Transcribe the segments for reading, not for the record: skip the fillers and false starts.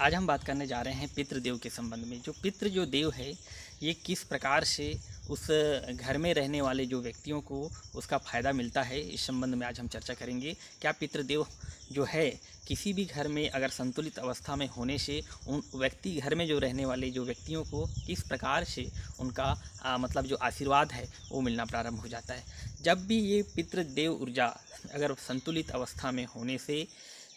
आज हम बात करने जा रहे हैं पितृदेव के संबंध में। जो पितृ जो देव है, ये किस प्रकार से उस घर में रहने वाले जो व्यक्तियों को उसका फ़ायदा मिलता है, इस संबंध में आज हम चर्चा करेंगे। क्या पितृदेव जो है किसी भी घर में अगर संतुलित अवस्था में होने से उन व्यक्ति घर में जो रहने वाले जो व्यक्तियों को किस प्रकार से उनका मतलब जो आशीर्वाद है वो मिलना प्रारंभ हो जाता है। जब भी ये पितृदेव ऊर्जा अगर संतुलित अवस्था में होने से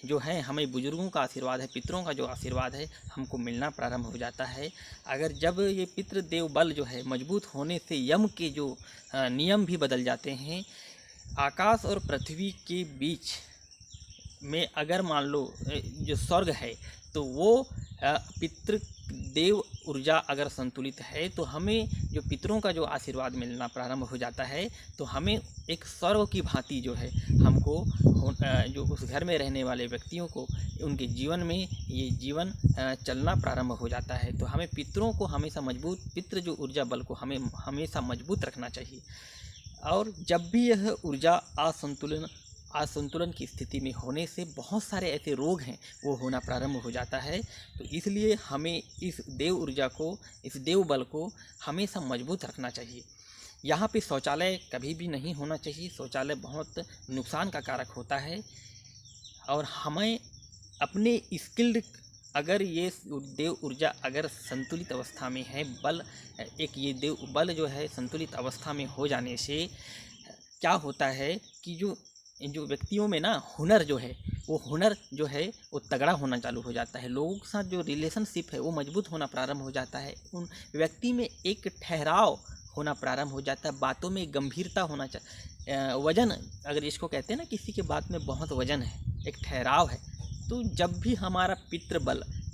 जो है हमें बुजुर्गों का आशीर्वाद है, पितरों का जो आशीर्वाद है हमको मिलना प्रारंभ हो जाता है। अगर जब ये पितृदेव बल जो है मजबूत होने से यम के जो नियम भी बदल जाते हैं। आकाश और पृथ्वी के बीच में अगर मान लो जो स्वर्ग है तो वो पितृदेव ऊर्जा अगर संतुलित है तो हमें जो पितरों का जो आशीर्वाद मिलना प्रारंभ हो जाता है। तो हमें एक स्वर्ग की भांति जो है हमको जो उस घर में रहने वाले व्यक्तियों को उनके जीवन में ये जीवन चलना प्रारंभ हो जाता है। तो हमें पितरों को हमेशा मजबूत, पितृ जो ऊर्जा बल को हमें हमेशा मजबूत रखना चाहिए। और जब भी यह ऊर्जा असंतुलन की स्थिति में होने से बहुत सारे ऐसे रोग हैं वो होना प्रारंभ हो जाता है। तो इसलिए हमें इस देव ऊर्जा को, इस देव बल को हमेशा मजबूत रखना चाहिए। यहाँ पे शौचालय कभी भी नहीं होना चाहिए। शौचालय बहुत नुकसान का कारक होता है और हमें अपने स्किल्ड, अगर ये देव ऊर्जा अगर संतुलित अवस्था में है, बल एक ये देव बल जो है संतुलित अवस्था में हो जाने से क्या होता है कि जो व्यक्तियों में ना हुनर जो है वो हुनर जो है वो तगड़ा होना चालू हो जाता है। लोगों के साथ जो रिलेशनशिप है वो मजबूत होना प्रारंभ हो जाता है। उन व्यक्ति में एक ठहराव होना प्रारंभ हो जाता है। बातों में गंभीरता होना चाहिए, वजन अगर इसको कहते हैं ना, किसी के बात में बहुत वजन है, एक ठहराव है। तो जब भी हमारा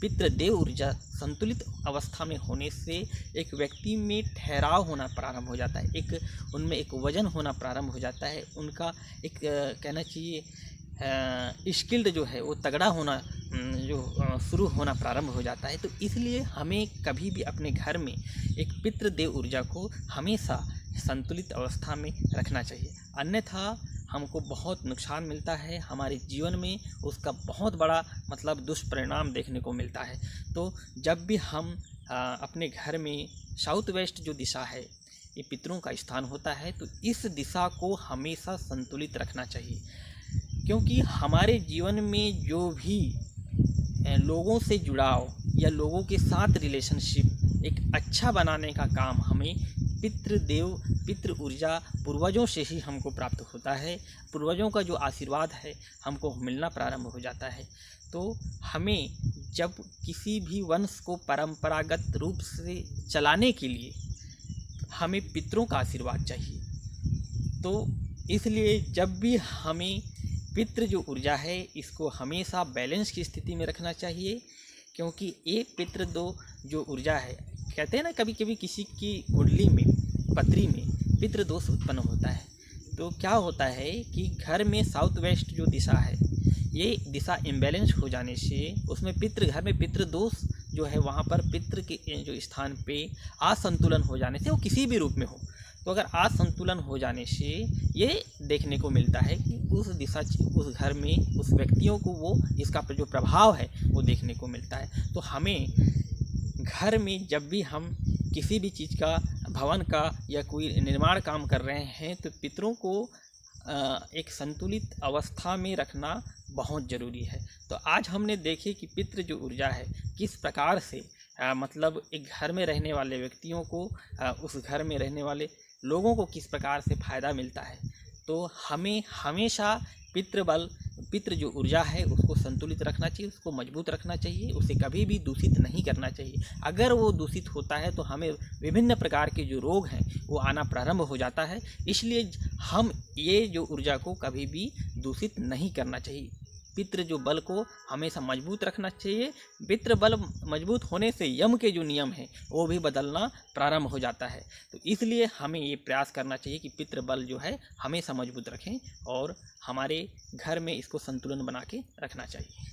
पितृदेव ऊर्जा संतुलित अवस्था में होने से एक व्यक्ति में ठहराव होना प्रारंभ हो जाता है, एक उनमें एक वजन होना प्रारंभ हो जाता है। उनका एक कहना चाहिए स्किल्ड जो है वो तगड़ा होना जो शुरू होना प्रारंभ हो जाता है। तो इसलिए हमें कभी भी अपने घर में एक पितृदेव ऊर्जा को हमेशा संतुलित अवस्था में रखना चाहिए, अन्यथा हमको बहुत नुकसान मिलता है। हमारे जीवन में उसका बहुत बड़ा मतलब दुष्परिणाम देखने को मिलता है। तो जब भी हम अपने घर में साउथ वेस्ट जो दिशा है ये पितरों का स्थान होता है, तो इस दिशा को हमेशा संतुलित रखना चाहिए। क्योंकि हमारे जीवन में जो भी लोगों से जुड़ाव या लोगों के साथ रिलेशनशिप एक अच्छा बनाने का काम हमें पितृ ऊर्जा पूर्वजों से ही हमको प्राप्त होता है। पूर्वजों का जो आशीर्वाद है हमको मिलना प्रारंभ हो जाता है। तो हमें जब किसी भी वंश को परंपरागत रूप से चलाने के लिए हमें पितरों का आशीर्वाद चाहिए। तो इसलिए जब भी हमें पितृ जो ऊर्जा है इसको हमेशा बैलेंस की स्थिति में रखना चाहिए। क्योंकि एक पितृ दो जो ऊर्जा है, कहते हैं ना, कभी कभी किसी की कुंडली में, पत्री में पितृ दोष उत्पन्न होता है। तो क्या होता है कि घर में साउथ वेस्ट जो दिशा है ये दिशा इम्बैलेंस हो जाने से उसमें घर में पितृ दोष जो है वहाँ पर पितृ के जो स्थान पे असंतुलन हो जाने से, वो किसी भी रूप में हो, तो अगर असंतुलन हो जाने से ये देखने को मिलता है कि उस घर में उस व्यक्तियों को वो इसका जो प्रभाव है वो देखने को मिलता है। तो हमें घर में जब भी हम किसी भी चीज़ का, भवन का या कोई निर्माण काम कर रहे हैं, तो पितरों को एक संतुलित अवस्था में रखना बहुत ज़रूरी है। तो आज हमने देखे कि पितृ जो ऊर्जा है किस प्रकार से मतलब एक घर में रहने वाले व्यक्तियों को, उस घर में रहने वाले लोगों को किस प्रकार से फ़ायदा मिलता है। तो हमें हमेशा पितृ जो ऊर्जा है उसको संतुलित रखना चाहिए, उसको मजबूत रखना चाहिए, उसे कभी भी दूषित नहीं करना चाहिए। अगर वो दूषित होता है तो हमें विभिन्न प्रकार के जो रोग हैं वो आना प्रारंभ हो जाता है। इसलिए हम ये जो ऊर्जा को कभी भी दूषित नहीं करना चाहिए। पितृ जो बल को हमेशा मजबूत रखना चाहिए। पितृ बल मजबूत होने से यम के जो नियम हैं वो भी बदलना प्रारंभ हो जाता है। तो इसलिए हमें ये प्रयास करना चाहिए कि पितृ बल जो है हमेशा मजबूत रखें और हमारे घर में इसको संतुलन बना के रखना चाहिए।